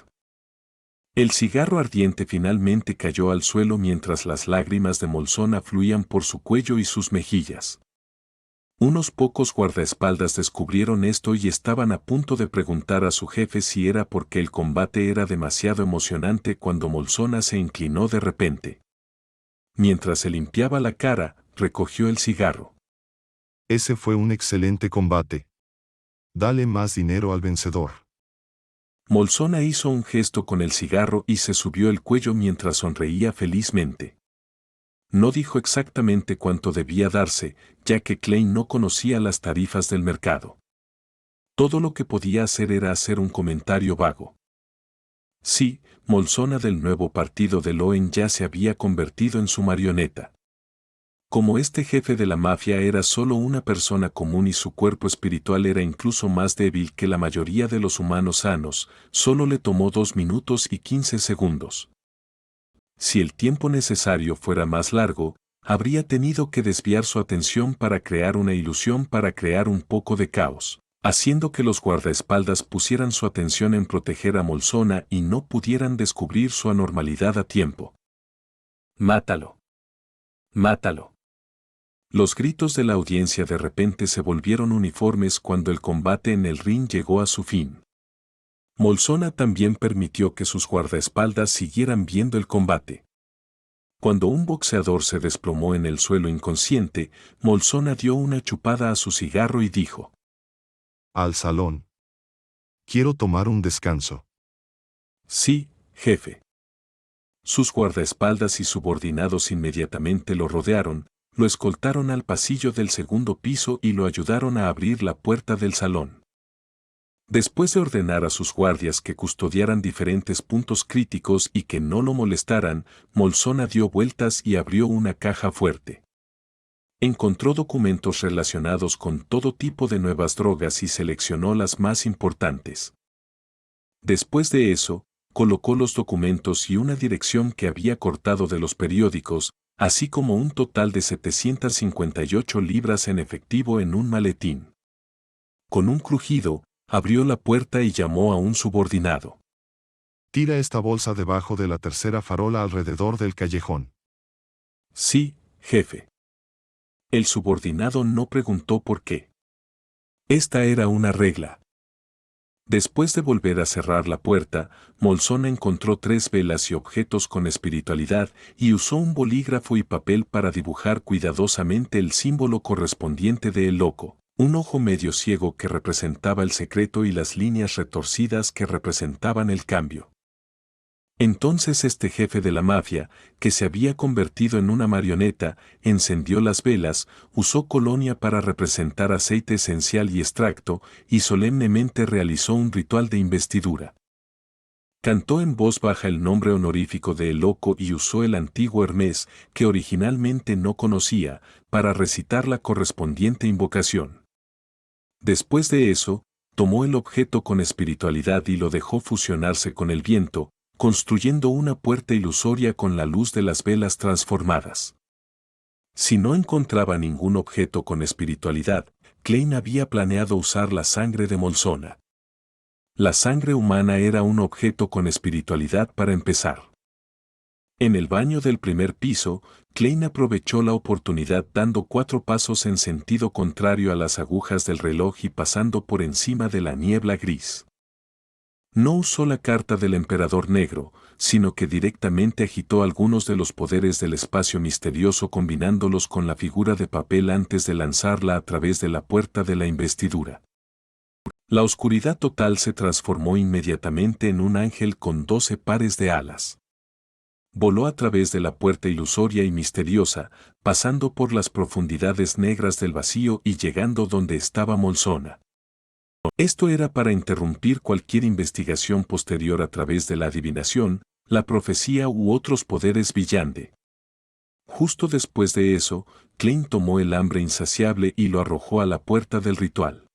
El cigarro ardiente finalmente cayó al suelo mientras las lágrimas de Molsona fluían por su cuello y sus mejillas. Unos pocos guardaespaldas descubrieron esto y estaban a punto de preguntar a su jefe si era porque el combate era demasiado emocionante cuando Molsona se inclinó de repente. Mientras se limpiaba la cara, recogió el cigarro. Ese fue un excelente combate. Dale más dinero al vencedor. Molsona hizo un gesto con el cigarro y se subió el cuello mientras sonreía felizmente. No dijo exactamente cuánto debía darse, ya que Klein no conocía las tarifas del mercado. Todo lo que podía hacer era hacer un comentario vago. Sí, Molsona del nuevo partido de Loen ya se había convertido en su marioneta. Como este jefe de la mafia era solo una persona común y su cuerpo espiritual era incluso más débil que la mayoría de los humanos sanos, solo le tomó 2 minutos y 15 segundos. Si el tiempo necesario fuera más largo, habría tenido que desviar su atención para crear una ilusión para crear un poco de caos, haciendo que los guardaespaldas pusieran su atención en proteger a Molsona y no pudieran descubrir su anormalidad a tiempo. ¡Mátalo! ¡Mátalo! Los gritos de la audiencia de repente se volvieron uniformes cuando el combate en el ring llegó a su fin. Molsona también permitió que sus guardaespaldas siguieran viendo el combate. Cuando un boxeador se desplomó en el suelo inconsciente, Molsona dio una chupada a su cigarro y dijo: Al salón. Quiero tomar un descanso. Sí, jefe. Sus guardaespaldas y subordinados inmediatamente lo rodearon, lo escoltaron al pasillo del segundo piso y lo ayudaron a abrir la puerta del salón. Después de ordenar a sus guardias que custodiaran diferentes puntos críticos y que no lo molestaran, Molsona dio vueltas y abrió una caja fuerte. Encontró documentos relacionados con todo tipo de nuevas drogas y seleccionó las más importantes. Después de eso, colocó los documentos y una dirección que había cortado de los periódicos, así como un total de 758 libras en efectivo en un maletín. Con un crujido, abrió la puerta y llamó a un subordinado. Tira esta bolsa debajo de la tercera farola alrededor del callejón. Sí, jefe. El subordinado no preguntó por qué. Esta era una regla. Después de volver a cerrar la puerta, Molsona encontró 3 velas y objetos con espiritualidad y usó un bolígrafo y papel para dibujar cuidadosamente el símbolo correspondiente de El Loco, un ojo medio ciego que representaba el secreto y las líneas retorcidas que representaban el cambio. Entonces este jefe de la mafia, que se había convertido en una marioneta, encendió las velas, usó colonia para representar aceite esencial y extracto, y solemnemente realizó un ritual de investidura. Cantó en voz baja el nombre honorífico de El Loco y usó el antiguo Hermes, que originalmente no conocía, para recitar la correspondiente invocación. Después de eso, tomó el objeto con espiritualidad y lo dejó fusionarse con el viento, construyendo una puerta ilusoria con la luz de las velas transformadas. Si no encontraba ningún objeto con espiritualidad, Klein había planeado usar la sangre de Molsona. La sangre humana era un objeto con espiritualidad para empezar. En el baño del primer piso, Klein aprovechó la oportunidad dando 4 pasos en sentido contrario a las agujas del reloj y pasando por encima de la niebla gris. No usó la carta del emperador negro, sino que directamente agitó algunos de los poderes del espacio misterioso combinándolos con la figura de papel antes de lanzarla a través de la puerta de la investidura. La oscuridad total se transformó inmediatamente en un ángel con 12 pares de alas. Voló a través de la puerta ilusoria y misteriosa, pasando por las profundidades negras del vacío y llegando donde estaba Molsona. Esto era para interrumpir cualquier investigación posterior a través de la adivinación, la profecía u otros poderes Villande. Justo después de eso, Klein tomó el hambre insaciable y lo arrojó a la puerta del ritual.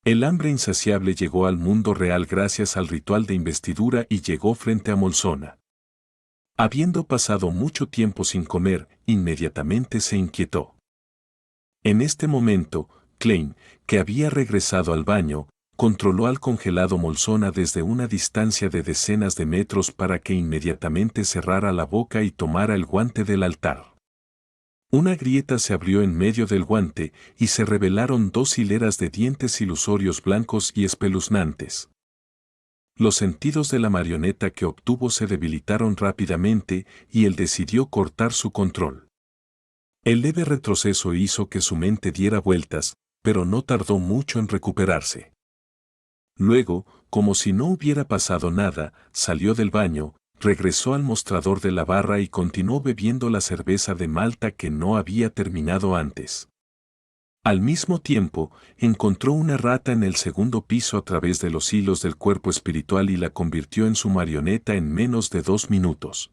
El hambre insaciable llegó al mundo real gracias al ritual de investidura y llegó frente a Molsona. Habiendo pasado mucho tiempo sin comer, inmediatamente se inquietó. En este momento, Klein, que había regresado al baño, controló al congelado Molsona desde una distancia de decenas de metros para que inmediatamente cerrara la boca y tomara el guante del altar. Una grieta se abrió en medio del guante y se revelaron 2 hileras de dientes ilusorios blancos y espeluznantes. Los sentidos de la marioneta que obtuvo se debilitaron rápidamente y él decidió cortar su control. El leve retroceso hizo que su mente diera vueltas, pero no tardó mucho en recuperarse. Luego, como si no hubiera pasado nada, salió del baño, regresó al mostrador de la barra y continuó bebiendo la cerveza de Malta que no había terminado antes. Al mismo tiempo, encontró una rata en el segundo piso a través de los hilos del cuerpo espiritual y la convirtió en su marioneta en menos de 2 minutos.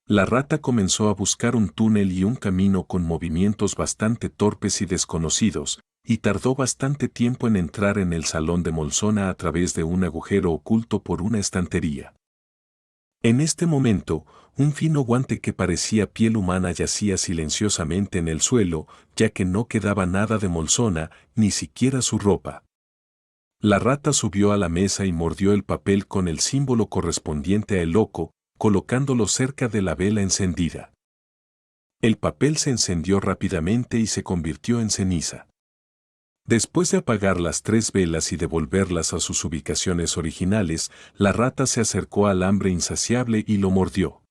La rata comenzó a buscar un túnel y un camino con movimientos bastante torpes y desconocidos, y tardó bastante tiempo en entrar en el salón de Molsona a través de un agujero oculto por una estantería. En este momento, un fino guante que parecía piel humana yacía silenciosamente en el suelo, ya que no quedaba nada de Molsona, ni siquiera su ropa. La rata subió a la mesa y mordió el papel con el símbolo correspondiente a El Loco, colocándolo cerca de la vela encendida. El papel se encendió rápidamente y se convirtió en ceniza. Después de apagar las 3 velas y devolverlas a sus ubicaciones originales, la rata se acercó al hambre insaciable y lo mordió.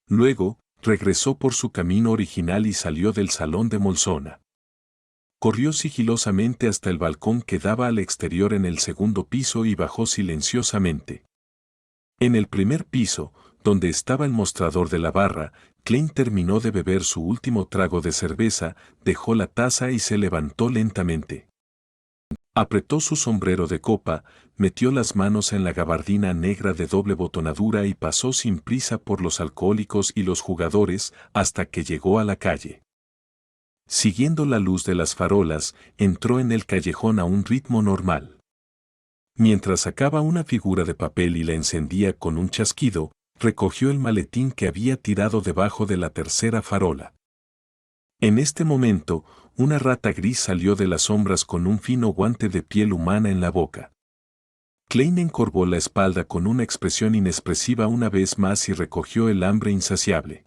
Luego, regresó por su camino original y salió del salón de Molsona. Corrió sigilosamente hasta el balcón que daba al exterior en el segundo piso y bajó silenciosamente. En el primer piso, donde estaba el mostrador de la barra, Klein terminó de beber su último trago de cerveza, dejó la taza y se levantó lentamente. Apretó su sombrero de copa, metió las manos en la gabardina negra de doble botonadura y pasó sin prisa por los alcohólicos y los jugadores hasta que llegó a la calle. Siguiendo la luz de las farolas, entró en el callejón a un ritmo normal. Mientras sacaba una figura de papel y la encendía con un chasquido, recogió el maletín que había tirado debajo de la tercera farola. En este momento, una rata gris salió de las sombras con un fino guante de piel humana en la boca. Klein encorvó la espalda con una expresión inexpresiva una vez más y recogió el hambre insaciable.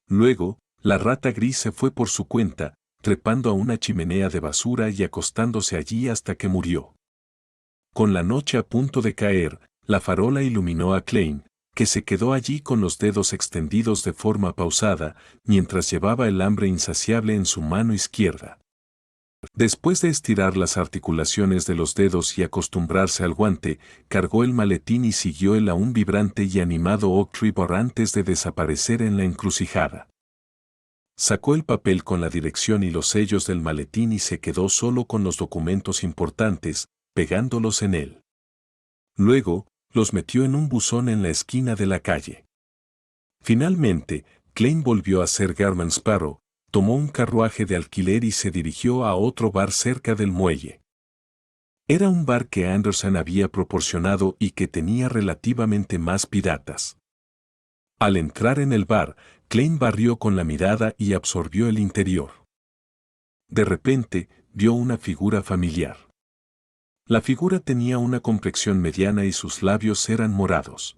Luego, la rata gris se fue por su cuenta, trepando a una chimenea de basura y acostándose allí hasta que murió. Con la noche a punto de caer, la farola iluminó a Klein, que se quedó allí con los dedos extendidos de forma pausada, mientras llevaba el hambre insaciable en su mano izquierda. Después de estirar las articulaciones de los dedos y acostumbrarse al guante, cargó el maletín y siguió el aún vibrante y animado Oak Tree Bar antes de desaparecer en la encrucijada. Sacó el papel con la dirección y los sellos del maletín y se quedó solo con los documentos importantes, pegándolos en él. Luego, los metió en un buzón en la esquina de la calle. Finalmente, Klein volvió a ser Garman Sparrow, tomó un carruaje de alquiler y se dirigió a otro bar cerca del muelle. Era un bar que Anderson había proporcionado y que tenía relativamente más piratas. Al entrar en el bar, Klein barrió con la mirada y absorbió el interior. De repente, vio una figura familiar. La figura tenía una complexión mediana y sus labios eran morados.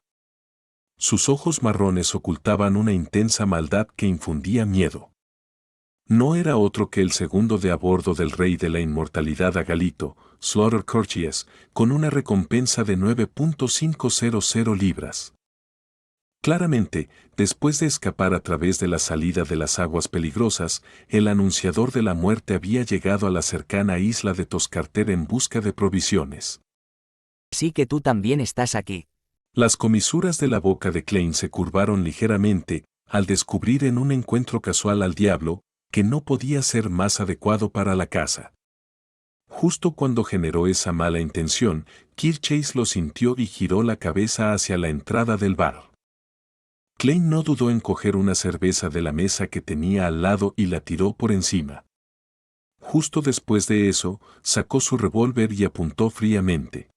Sus ojos marrones ocultaban una intensa maldad que infundía miedo. No era otro que el segundo de a bordo del Rey de la Inmortalidad Agalito, Slaughter Curtius, con una recompensa de 9.500 libras. Claramente, después de escapar a través de la salida de las aguas peligrosas, el anunciador de la muerte había llegado a la cercana isla de Toscarter en busca de provisiones. Sí que tú también estás aquí. Las comisuras de la boca de Klein se curvaron ligeramente, al descubrir en un encuentro casual al diablo, que no podía ser más adecuado para la casa. Justo cuando generó esa mala intención, Kirk Chase lo sintió y giró la cabeza hacia la entrada del bar. Klein no dudó en coger una cerveza de la mesa que tenía al lado y la tiró por encima. Justo después de eso, sacó su revólver y apuntó fríamente.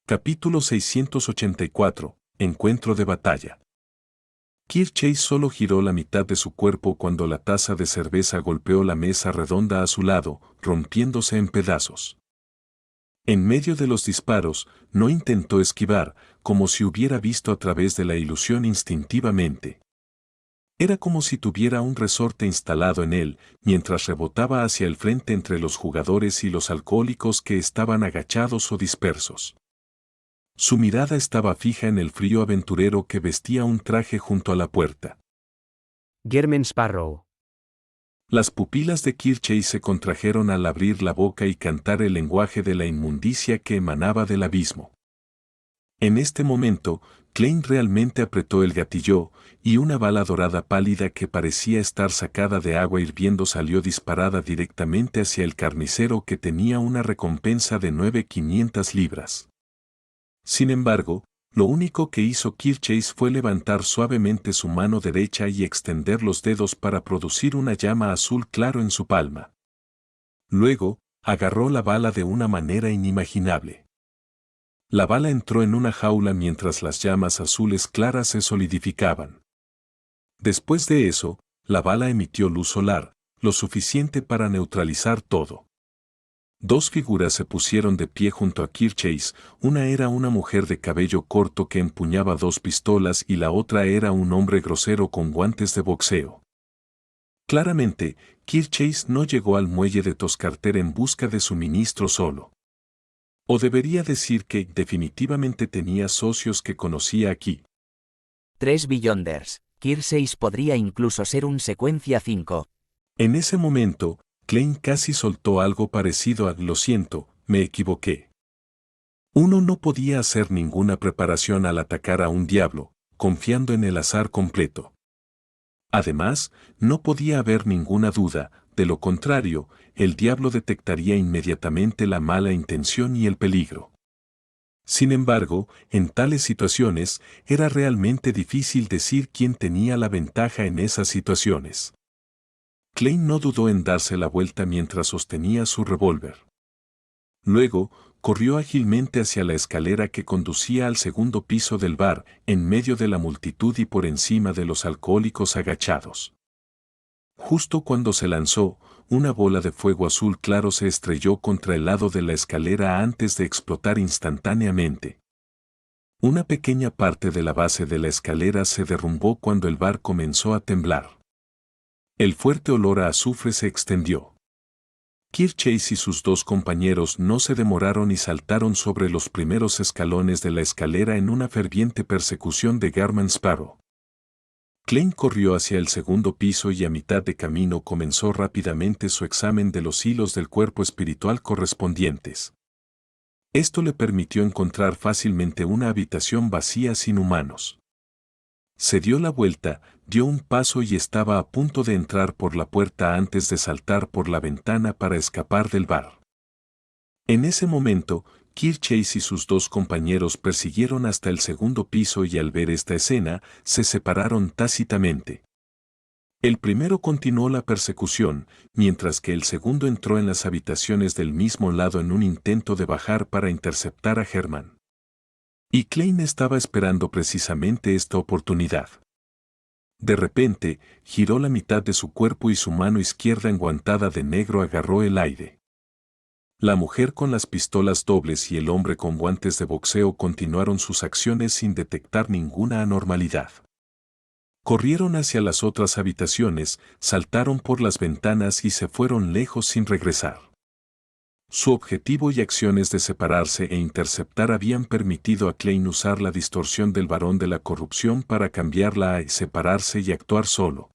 Capítulo 684. Encuentro de batalla. Kirk Chase solo giró la mitad de su cuerpo cuando la taza de cerveza golpeó la mesa redonda a su lado, rompiéndose en pedazos. En medio de los disparos, no intentó esquivar, como si hubiera visto a través de la ilusión instintivamente. Era como si tuviera un resorte instalado en él, mientras rebotaba hacia el frente entre los jugadores y los alcohólicos que estaban agachados o dispersos. Su mirada estaba fija en el frío aventurero que vestía un traje junto a la puerta. Garman Sparrow. Las pupilas de Kirk Chase se contrajeron al abrir la boca y cantar el lenguaje de la inmundicia que emanaba del abismo. En este momento, Klein realmente apretó el gatillo, y una bala dorada pálida que parecía estar sacada de agua hirviendo salió disparada directamente hacia el carnicero que tenía una recompensa de 9.500 libras. Sin embargo, lo único que hizo Kirk Chase fue levantar suavemente su mano derecha y extender los dedos para producir una llama azul claro en su palma. Luego, agarró la bala de una manera inimaginable. La bala entró en una jaula mientras las llamas azules claras se solidificaban. Después de eso, la bala emitió luz solar, lo suficiente para neutralizar todo. Dos figuras se pusieron de pie junto a Kirk Chase, una era una mujer de cabello corto que empuñaba dos pistolas y la otra era un hombre grosero con guantes de boxeo. Claramente, Kirk Chase no llegó al muelle de Toscarter en busca de suministro solo. O debería decir que definitivamente tenía socios que conocía aquí. 3 Beyonders. Kir 6 podría incluso ser un secuencia 5. En ese momento, Klein casi soltó algo parecido a «lo siento, me equivoqué». Uno no podía hacer ninguna preparación al atacar a un diablo, confiando en el azar completo. Además, no podía haber ninguna duda, de lo contrario, el diablo detectaría inmediatamente la mala intención y el peligro. Sin embargo, en tales situaciones, era realmente difícil decir quién tenía la ventaja en esas situaciones. Klein no dudó en darse la vuelta mientras sostenía su revólver. Luego, corrió ágilmente hacia la escalera que conducía al segundo piso del bar, en medio de la multitud y por encima de los alcohólicos agachados. Justo cuando se lanzó, una bola de fuego azul claro se estrelló contra el lado de la escalera antes de explotar instantáneamente. Una pequeña parte de la base de la escalera se derrumbó cuando el bar comenzó a temblar. El fuerte olor a azufre se extendió. Kir Chase y sus dos compañeros no se demoraron y saltaron sobre los primeros escalones de la escalera en una ferviente persecución de Garman Sparrow. Klein corrió hacia el segundo piso y a mitad de camino comenzó rápidamente su examen de los hilos del cuerpo espiritual correspondientes. Esto le permitió encontrar fácilmente una habitación vacía sin humanos. Se dio la vuelta, dio un paso y estaba a punto de entrar por la puerta antes de saltar por la ventana para escapar del bar. En ese momento, Kir Chase y sus dos compañeros persiguieron hasta el segundo piso y al ver esta escena, se separaron tácitamente. El primero continuó la persecución, mientras que el segundo entró en las habitaciones del mismo lado en un intento de bajar para interceptar a Herman. Y Klein estaba esperando precisamente esta oportunidad. De repente, giró la mitad de su cuerpo y su mano izquierda enguantada de negro agarró el aire. La mujer con las pistolas dobles y el hombre con guantes de boxeo continuaron sus acciones sin detectar ninguna anormalidad. Corrieron hacia las otras habitaciones, saltaron por las ventanas y se fueron lejos sin regresar. Su objetivo y acciones de separarse e interceptar habían permitido a Klein usar la distorsión del varón de la corrupción para cambiarla a separarse y actuar solo.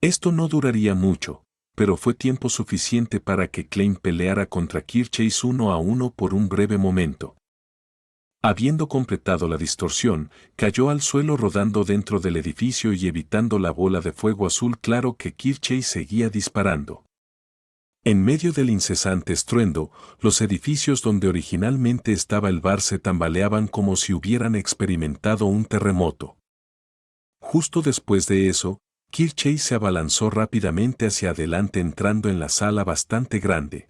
Esto no duraría mucho, pero fue tiempo suficiente para que Klein peleara contra Kir Chase 1 a 1 por un breve momento. Habiendo completado la distorsión, cayó al suelo rodando dentro del edificio y evitando la bola de fuego azul claro que Kir Chase seguía disparando. En medio del incesante estruendo, los edificios donde originalmente estaba el bar se tambaleaban como si hubieran experimentado un terremoto. Justo después de eso, Kir Chase se abalanzó rápidamente hacia adelante entrando en la sala bastante grande.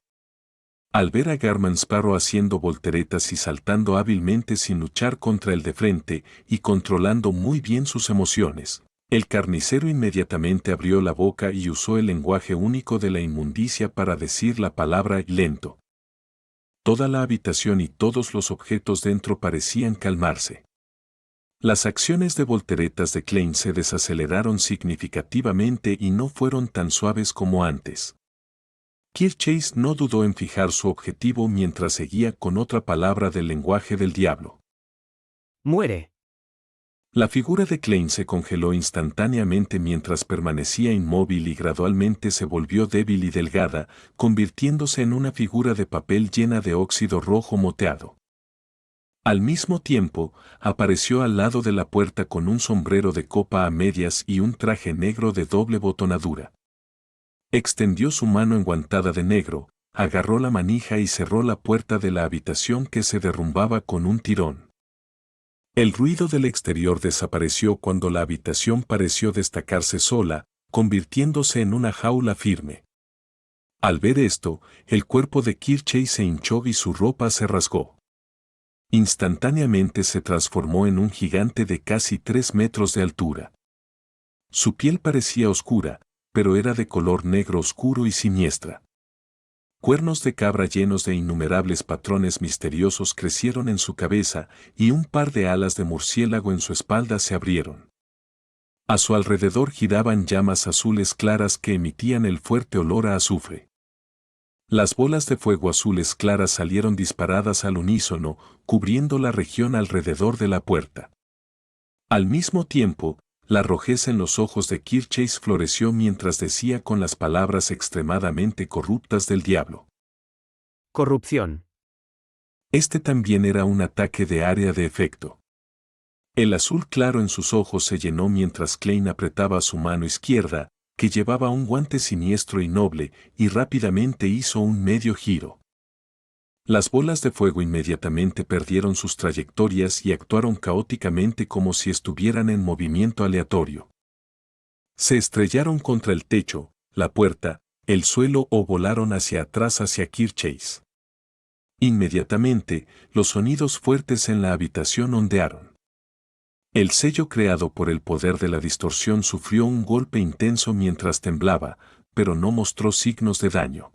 Al ver a Garman Sparrow haciendo volteretas y saltando hábilmente sin luchar contra el de frente y controlando muy bien sus emociones, el carnicero inmediatamente abrió la boca y usó el lenguaje único de la inmundicia para decir la palabra lento. Toda la habitación y todos los objetos dentro parecían calmarse. Las acciones de volteretas de Klein se desaceleraron significativamente y no fueron tan suaves como antes. Kir Chase no dudó en fijar su objetivo mientras seguía con otra palabra del lenguaje del diablo. Muere. La figura de Klein se congeló instantáneamente mientras permanecía inmóvil y gradualmente se volvió débil y delgada, convirtiéndose en una figura de papel llena de óxido rojo moteado. Al mismo tiempo, apareció al lado de la puerta con un sombrero de copa a medias y un traje negro de doble botonadura. Extendió su mano enguantada de negro, agarró la manija y cerró la puerta de la habitación que se derrumbaba con un tirón. El ruido del exterior desapareció cuando la habitación pareció destacarse sola, convirtiéndose en una jaula firme. Al ver esto, el cuerpo de Kir Chase se hinchó y su ropa se rasgó. Instantáneamente se transformó en un gigante de casi 3 metros de altura. Su piel parecía oscura, pero era de color negro oscuro y siniestra. Cuernos de cabra llenos de innumerables patrones misteriosos crecieron en su cabeza y un par de alas de murciélago en su espalda se abrieron. A su alrededor giraban llamas azules claras que emitían el fuerte olor a azufre. Las bolas de fuego azules claras salieron disparadas al unísono, cubriendo la región alrededor de la puerta. Al mismo tiempo, la rojez en los ojos de Kirchhoff floreció mientras decía con las palabras extremadamente corruptas del diablo. Corrupción. Este también era un ataque de área de efecto. El azul claro en sus ojos se llenó mientras Klein apretaba su mano izquierda, que llevaba un guante siniestro y noble, y rápidamente hizo un medio giro. Las bolas de fuego inmediatamente perdieron sus trayectorias y actuaron caóticamente como si estuvieran en movimiento aleatorio. Se estrellaron contra el techo, la puerta, el suelo o volaron hacia atrás hacia Kirchhoff. Inmediatamente, los sonidos fuertes en la habitación ondearon. El sello creado por el poder de la distorsión sufrió un golpe intenso mientras temblaba, pero no mostró signos de daño.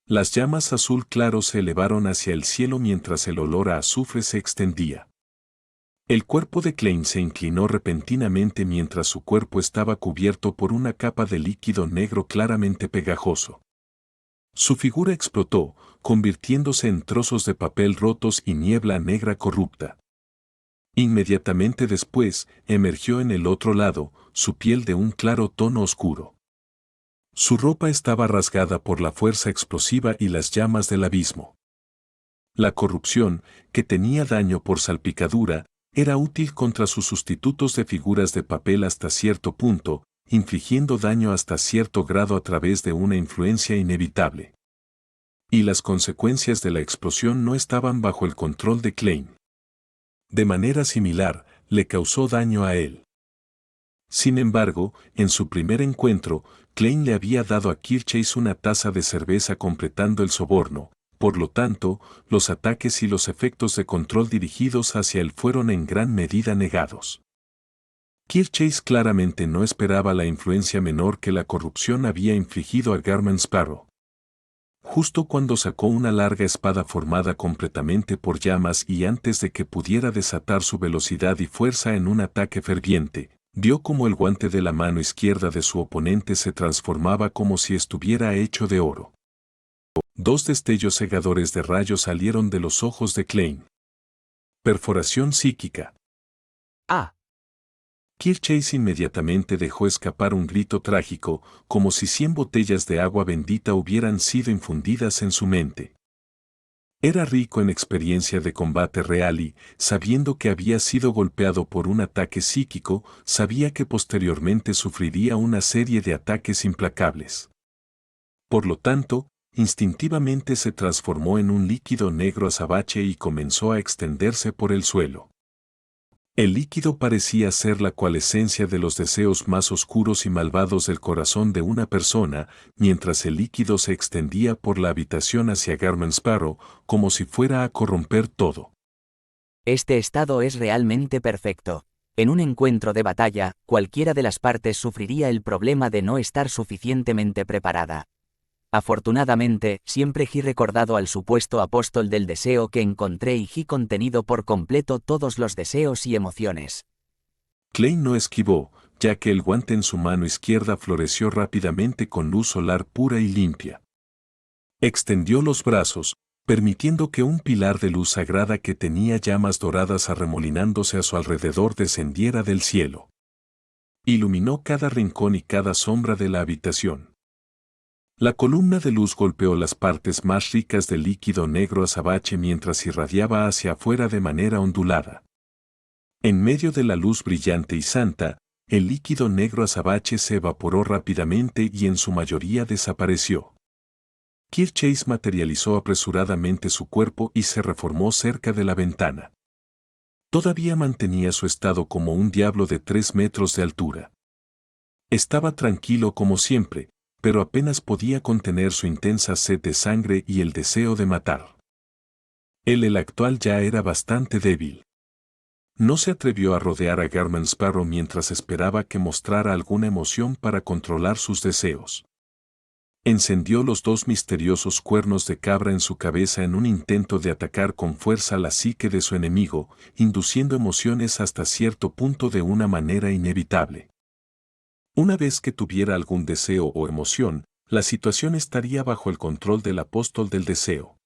Las llamas azul claro se elevaron hacia el cielo mientras el olor a azufre se extendía. El cuerpo de Klein se inclinó repentinamente mientras su cuerpo estaba cubierto por una capa de líquido negro claramente pegajoso. Su figura explotó, convirtiéndose en trozos de papel rotos y niebla negra corrupta. Inmediatamente después, emergió en el otro lado, su piel de un claro tono oscuro. Su ropa estaba rasgada por la fuerza explosiva y las llamas del abismo. La corrupción, que tenía daño por salpicadura, era útil contra sus sustitutos de figuras de papel hasta cierto punto, infligiendo daño hasta cierto grado a través de una influencia inevitable. Y las consecuencias de la explosión no estaban bajo el control de Klein. De manera similar, le causó daño a él. Sin embargo, en su primer encuentro, Klein le había dado a Kirchhoff una taza de cerveza completando el soborno, por lo tanto, los ataques y los efectos de control dirigidos hacia él fueron en gran medida negados. Kirchhoff claramente no esperaba la influencia menor que la corrupción había infligido a Garman Sparrow. Justo cuando sacó una larga espada formada completamente por llamas y antes de que pudiera desatar su velocidad y fuerza en un ataque ferviente, vio como el guante de la mano izquierda de su oponente se transformaba como si estuviera hecho de oro. Dos destellos cegadores de rayos salieron de los ojos de Klein. Perforación psíquica. Ah. Kirchhoff inmediatamente dejó escapar un grito trágico, como si 100 botellas de agua bendita hubieran sido infundidas en su mente. Era rico en experiencia de combate real y, sabiendo que había sido golpeado por un ataque psíquico, sabía que posteriormente sufriría una serie de ataques implacables. Por lo tanto, instintivamente se transformó en un líquido negro azabache y comenzó a extenderse por el suelo. El líquido parecía ser la coalescencia de los deseos más oscuros y malvados del corazón de una persona, mientras el líquido se extendía por la habitación hacia Garman Sparrow, como si fuera a corromper todo. Este estado es realmente perfecto. En un encuentro de batalla, cualquiera de las partes sufriría el problema de no estar suficientemente preparada. Afortunadamente, siempre he recordado al supuesto apóstol del deseo que encontré y he contenido por completo todos los deseos y emociones. Klein no esquivó, ya que el guante en su mano izquierda floreció rápidamente con luz solar pura y limpia. Extendió los brazos, permitiendo que un pilar de luz sagrada que tenía llamas doradas arremolinándose a su alrededor descendiera del cielo. Iluminó cada rincón y cada sombra de la habitación. La columna de luz golpeó las partes más ricas del líquido negro azabache mientras irradiaba hacia afuera de manera ondulada. En medio de la luz brillante y santa, el líquido negro azabache se evaporó rápidamente y en su mayoría desapareció. Kirchhoff materializó apresuradamente su cuerpo y se reformó cerca de la ventana. Todavía mantenía su estado como un diablo de 3 metros de altura. Estaba tranquilo como siempre, pero apenas podía contener su intensa sed de sangre y el deseo de matar. El actual ya era bastante débil. No se atrevió a rodear a Garman Sparrow mientras esperaba que mostrara alguna emoción para controlar sus deseos. Encendió los 2 misteriosos cuernos de cabra en su cabeza en un intento de atacar con fuerza la psique de su enemigo, induciendo emociones hasta cierto punto de una manera inevitable. Una vez que tuviera algún deseo o emoción, la situación estaría bajo el control del apóstol del deseo.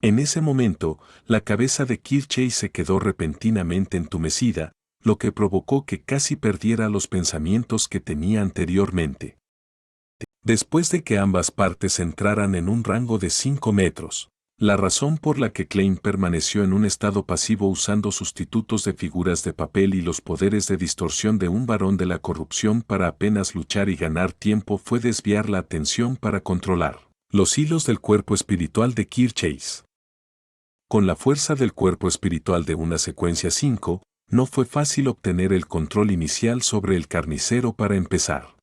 En ese momento, la cabeza de Kirchhoff se quedó repentinamente entumecida, lo que provocó que casi perdiera los pensamientos que tenía anteriormente. Después de que ambas partes entraran en un rango de 5 metros, la razón por la que Klein permaneció en un estado pasivo usando sustitutos de figuras de papel y los poderes de distorsión de un varón de la corrupción para apenas luchar y ganar tiempo fue desviar la atención para controlar los hilos del cuerpo espiritual de Kirchhoff. Con la fuerza del cuerpo espiritual de una secuencia 5, no fue fácil obtener el control inicial sobre el carnicero para empezar.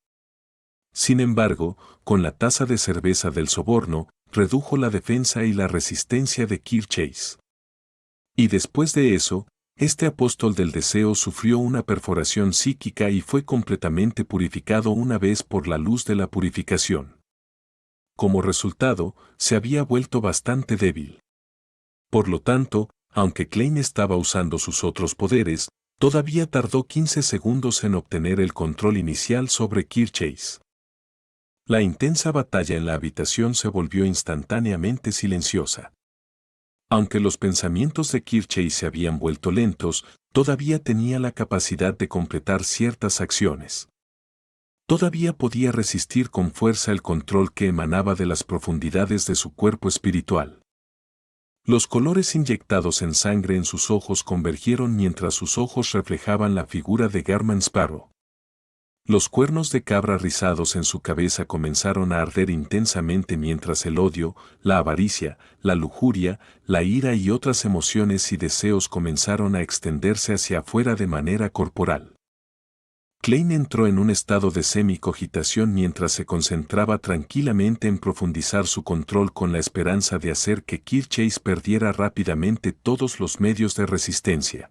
Sin embargo, con la taza de cerveza del soborno, redujo la defensa y la resistencia de Kirchhoff. Y después de eso, este apóstol del deseo sufrió una perforación psíquica y fue completamente purificado una vez por la luz de la purificación. Como resultado, se había vuelto bastante débil. Por lo tanto, aunque Klein estaba usando sus otros poderes, todavía tardó 15 segundos en obtener el control inicial sobre Kirchhoff. La intensa batalla en la habitación se volvió instantáneamente silenciosa. Aunque los pensamientos de Kirchhoff se habían vuelto lentos, todavía tenía la capacidad de completar ciertas acciones. Todavía podía resistir con fuerza el control que emanaba de las profundidades de su cuerpo espiritual. Los colores inyectados en sangre en sus ojos convergieron mientras sus ojos reflejaban la figura de Garman Sparrow. Los cuernos de cabra rizados en su cabeza comenzaron a arder intensamente mientras el odio, la avaricia, la lujuria, la ira y otras emociones y deseos comenzaron a extenderse hacia afuera de manera corporal. Klein entró en un estado de semicogitación mientras se concentraba tranquilamente en profundizar su control con la esperanza de hacer que Kirchhoff perdiera rápidamente todos los medios de resistencia.